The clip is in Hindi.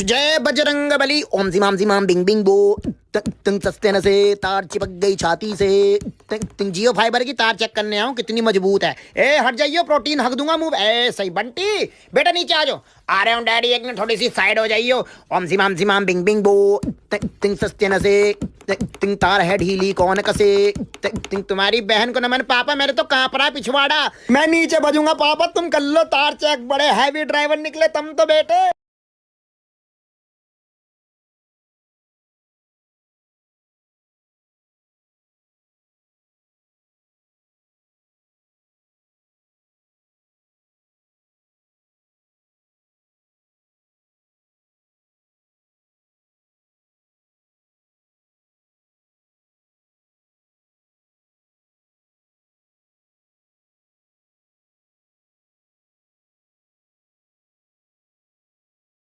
जय बजरंग बली। ओम जिमाम जिमाम बिंग बिंग बो। तिंग सस्ते न से तार चिपक गई छाती से। तिंग जियो फाइबर की तार चेक करने आऊं कितनी मजबूत है। ए हट जाइयो, प्रोटीन हक दूंगा मुंह। ए सही बंटी, बेटा नीचे आ जाओ। आ रहे हूँ डैडी, एक मिनट थोड़ी सी साइड हो जाइयो। ओम जिमाम बिंग बिंग बो। तिंग सस्ते न से तिंग तार है ढीली कौन कसे। तिंग तुम्हारी बहन को नमन पापा, मेरे तो कांप रहा पिछवाड़ा। मैं नीचे बजूंगा पापा, तुम कर लो तार चेक। बड़े हैवी ड्राइवर निकले तुम तो बेटे।